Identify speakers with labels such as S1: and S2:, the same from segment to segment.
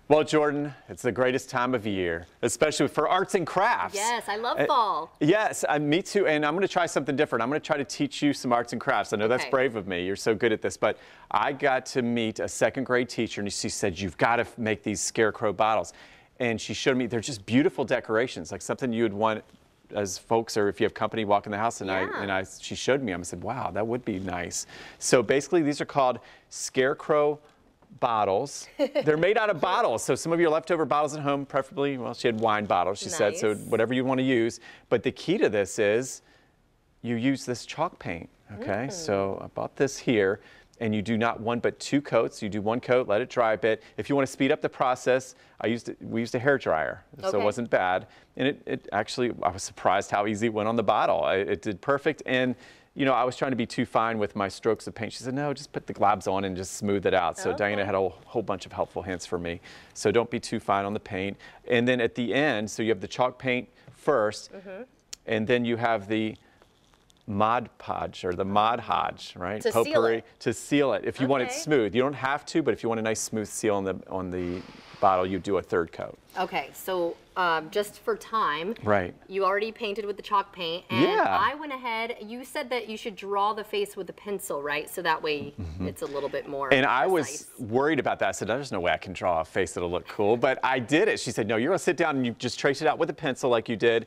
S1: Well, Jordan, it's the greatest time of year, especially for arts and crafts.
S2: Yes, I love fall.
S1: Yes, me too. And I'm going to try something different. I'm going to try to teach you some arts and crafts. I know that's brave of me. You're so good at this. But I got to meet a second grade teacher, and she said, you've got to make these Scarecrow bottles. And she showed me, they're just beautiful decorations, like something you would want as folks, or if you have company walk in the house. And she showed me, I said, wow, that would be nice. So basically, these are called Scarecrow bottles. They're made out of bottles. So some of your leftover bottles at home, preferably, well, she had wine bottles, she said, so whatever you want to use. But the key to this is you use this chalk paint, okay? So I bought this here, and you do not one but two coats. You do one coat, let it dry a bit. If you want to speed up the process, we used a hair dryer, so it wasn't bad. And it actually, I was surprised how easy it went on the bottle. It did perfect. And you know, I was trying to be too fine with my strokes of paint. She said, no, just put the globs on and just smooth it out. So Diana had a whole bunch of helpful hints for me. So don't be too fine on the paint. And then at the end, so you have the chalk paint first, and then you have the Mod Podge, or the Mod Hodge, right?
S2: To seal it.
S1: To seal it. If you want it smooth. You don't have to, but if you want a nice smooth seal on the bottle, you do a third coat. Okay,
S2: so just for time, you already painted with the chalk paint, and I went ahead, you said that you should draw the face with a pencil, right? So that way it's a little bit more precise.
S1: I was worried about that. I said, there's no way I can draw a face that'll look cool, but I did it. She said, no, you're gonna sit down and you just trace it out with a pencil like you did,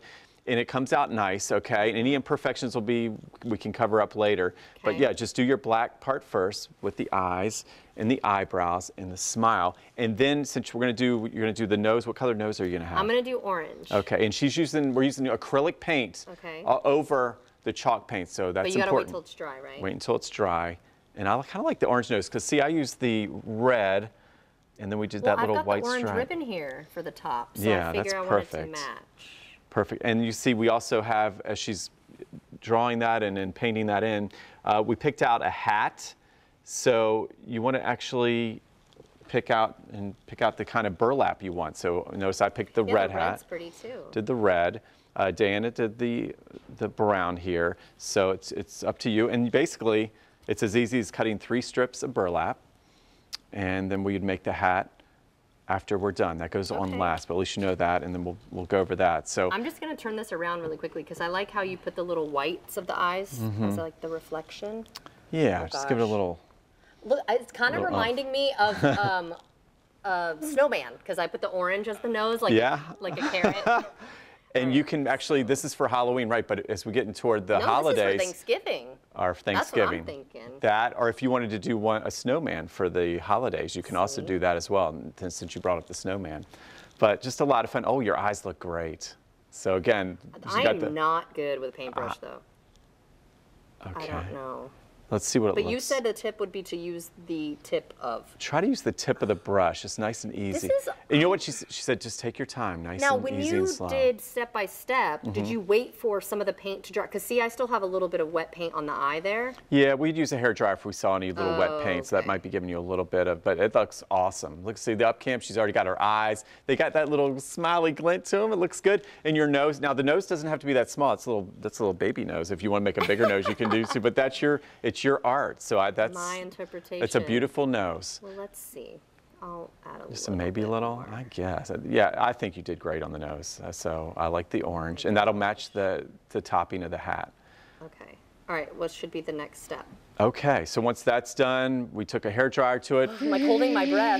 S1: and it comes out nice, okay? And any imperfections we can cover up later. But yeah, just do your black part first with the eyes and the eyebrows and the smile. And then since you're gonna do the nose, what color nose are you gonna have?
S2: I'm gonna do orange.
S1: Okay, and we're using acrylic paint over the chalk paint, so that's important. But you gotta wait
S2: until it's dry, right?
S1: Wait until it's dry. And I kind of like the orange nose, because see, I used the red, and then we did that little white stripe.
S2: I've got the orange ribbon here for the top, so I figure I want it to match.
S1: Perfect. And you see, we also have, as she's drawing that and painting that in, we picked out a hat. So you want to actually pick out the kind of burlap you want. So notice I picked the red hat.
S2: Red's pretty too.
S1: Did the red. Diana did the brown here. So it's up to you. And basically, it's as easy as cutting 3 strips of burlap, and then we'd make the hat after we're done. That goes on last, but at least you know that, and then we'll go over that. So
S2: I'm just going to turn this around really quickly, because I like how you put the little whites of the eyes as like the reflection.
S1: Yeah, just give it a little.
S2: Look, it's kind of reminding me of Snowman, because I put the orange as the nose, like like a carrot.
S1: And you can actually, this is for Halloween, right? But as we get toward the holidays.
S2: This is for Thanksgiving.
S1: Or Thanksgiving.
S2: That's what I'm thinking.
S1: That, or if you wanted to do a snowman for the holidays, you can also do that as well, since you brought up the snowman. But just a lot of fun. Oh, your eyes look great. So again,
S2: I'm not good with a paintbrush, though.
S1: Okay.
S2: I don't know.
S1: Let's see what it looks.
S2: But you said the tip would be to use the tip of.
S1: Try to use the tip of the brush. It's nice and easy. And you know what she said? Just take your time, nice and easy and slow.
S2: Now, when you did step by step, did you wait for some of the paint to dry? Because see, I still have a little bit of wet paint on the eye there.
S1: Yeah, we'd use a hair dryer if we saw any little wet paint, so that might be giving you a little bit of, but it looks awesome. Look, see the up cam, she's already got her eyes. They got that little smiley glint to them. It looks good. And your nose, now the nose doesn't have to be that small. That's a little baby nose. If you want to make a bigger nose, you can do so, but it's your art. So that's
S2: my interpretation.
S1: It's a beautiful nose.
S2: Well, let's see. I'll add a
S1: just maybe a little, I guess. Yeah, I think you did great on the nose. So I like the orange, and that'll match the topping of the hat.
S2: Okay. All right. What should be the next step?
S1: Okay. So once that's done, we took a hair dryer to it.
S2: I'm like holding my breath.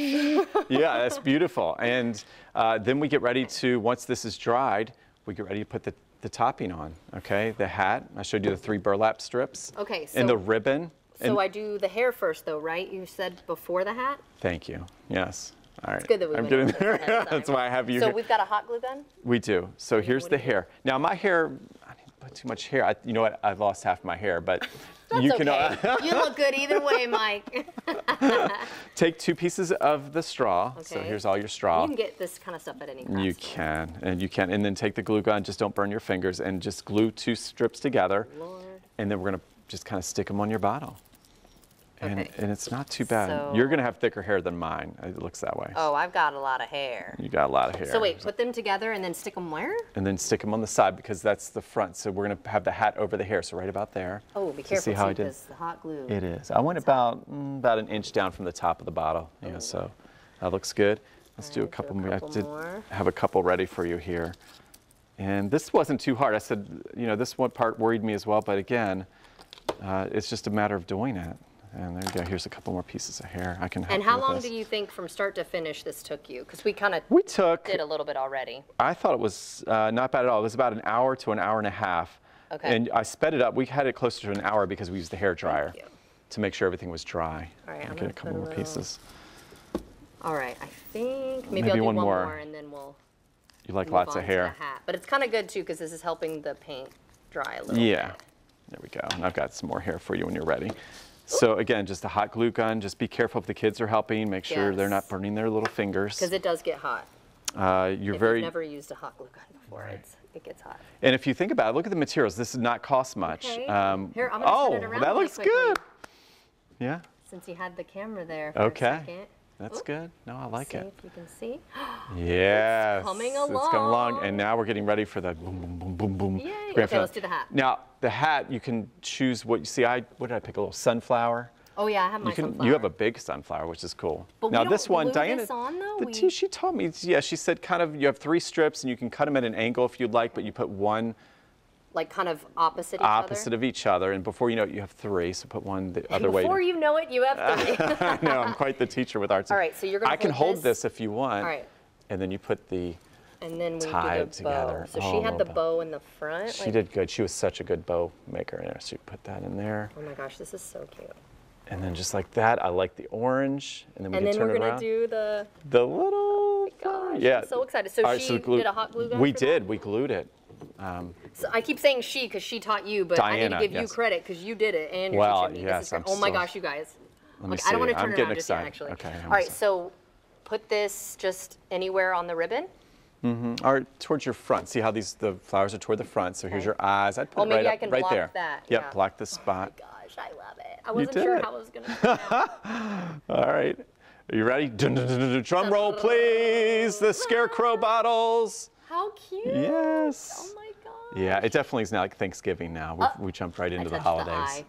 S1: Yeah, that's beautiful. And then we get ready to, once this is dried, we get ready to put the topping on. Okay. The hat. I showed you the 3 burlap strips.
S2: Okay. So
S1: and the ribbon.
S2: So I do the hair first, though, right? You said before the hat?
S1: Thank you. Yes. All right.
S2: It's good that we
S1: I'm getting there. That's why I have you.
S2: So we've got a hot glue gun?
S1: We do. So here's the hair. Now my hair, I didn't put too much hair. You know what? I've lost half my hair, but
S2: you can. You look good either way, Mike.
S1: Take 2 pieces of the straw. Okay. So here's all your straw.
S2: You can get this kind of stuff at any craft store.
S1: You can, and then take the glue gun. Just don't burn your fingers, and just glue 2 strips together.
S2: Lord.
S1: And then we're gonna just kind of stick them on your bottle. And it's not too bad. So, you're going to have thicker hair than mine. It looks that way.
S2: Oh, I've got a lot of hair.
S1: You got a lot of hair.
S2: So wait, put them together and then stick them where?
S1: And then stick them on the side, because that's the front. So we're going to have the hat over the hair. So right about there.
S2: Oh, be careful, because the hot glue.
S1: It is. I went about an inch down from the top of the bottle. Yeah, so that looks good. Let's do a couple more. I did have a couple ready for you here. And this wasn't too hard. I said, you know, this one part worried me as well, but again, it's just a matter of doing it. And there you go. Here's a couple more pieces of hair. I can help you with this.
S2: And how long do you think from start to finish this took you? Because we kind of did a little bit already.
S1: I thought it was not bad at all. It was about an hour to an hour and a half.
S2: Okay.
S1: And I sped it up. We had it closer to an hour because we used the hair dryer to make sure everything was dry.
S2: All right,
S1: I'll get a couple more pieces.
S2: All right, I think maybe I'll do one more and then we'll.
S1: You like lots of hair.
S2: Hat. But it's kind of good too because this is helping the paint dry a little bit.
S1: Yeah, there we go. And I've got some more hair for you when you're ready. So again, just a hot glue gun. Just be careful if the kids are helping. Make sure they're not burning their little fingers.
S2: Because it does get hot.
S1: If you've never
S2: used a hot glue gun before, it gets hot.
S1: And if you think about it, look at the materials. This does not cost much.
S2: Okay. Here, I'm going to set it around
S1: that looks good. Yeah.
S2: Since you had the camera there for a second.
S1: That's good. No, I like it.
S2: See if you can see.
S1: Yes.
S2: It's coming along.
S1: It's coming along. And now we're getting ready for the boom, boom, boom, boom, boom.
S2: Yay. Okay, let's do the hat.
S1: Now, the hat, you can choose what you see. What did I pick? A little sunflower.
S2: Oh, yeah, I have my sunflower.
S1: You have a big sunflower, which is cool.
S2: But
S1: now,
S2: we
S1: this one,
S2: glue
S1: Diana,
S2: this on, though?
S1: she told me, yeah, she said kind of you have 3 strips and you can cut them at an angle if you'd like, but you put one.
S2: Like kind of opposite
S1: of each other, and before you know it, you have 3. So put one the other way.
S2: Before you know it, you have 3.
S1: I know, I'm quite the teacher with arts.
S2: All right, so you're gonna.
S1: I can hold this if you want.
S2: All right.
S1: And then you put the.
S2: And then we
S1: tied
S2: do the bow.
S1: together.
S2: So she had the bow in the front.
S1: She did good. She was such a good bow maker. Yeah, so you put that in there.
S2: Oh my gosh, this is so cute.
S1: And then just like that, I like the orange, and then we can turn it around.
S2: And then we're gonna do the
S1: little.
S2: Oh my gosh,
S1: yeah.
S2: I'm so excited. So she did a hot glue gun.
S1: We did. We glued it.
S2: So I keep saying she because she taught you, but
S1: Diana,
S2: I need to give you credit because you did it and you're teaching me.
S1: Yes,
S2: oh my gosh, you guys.
S1: Let me see.
S2: I don't want to turn it around just
S1: yet,
S2: actually.
S1: Okay.
S2: All right, so put this just anywhere on the ribbon.
S1: Or towards your front. See how the flowers are toward the front. So here's your eyes. I'd put it right up, right there.
S2: That.
S1: Yep, block the spot.
S2: Oh my gosh, I love it. I wasn't sure how I was gonna turn out.
S1: All right. Are you ready? Drum roll, please. The Scarecrow bottles.
S2: How cute.
S1: Yes.
S2: Oh my gosh.
S1: Yeah, it definitely is now like Thanksgiving now. We jumped right into the holidays.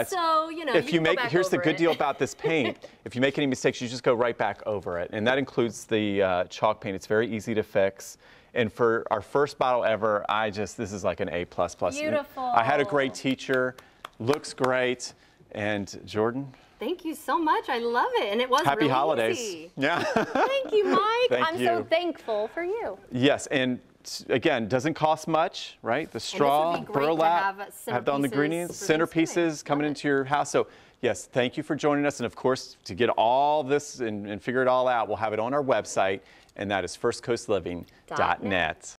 S2: So, you know,
S1: if you make, here's the good deal about this paint. If you make any mistakes, you just go right back over it. And that includes the chalk paint. It's very easy to fix. And for our first bottle ever, this is like an A++.
S2: Beautiful.
S1: I had a great teacher. Looks great. And Jordan?
S2: Thank you so much. I love it. And it was
S1: Happy
S2: really
S1: holidays.
S2: Easy.
S1: Yeah.
S2: Thank you, Mike.
S1: I'm
S2: so thankful for you.
S1: Yes, and again, doesn't cost much, right? The straw, burlap, have all the ingredients, centerpieces coming into your house. So yes, thank you for joining us. And of course, to get all this and figure it all out, we'll have it on our website, and that is firstcoastliving.net.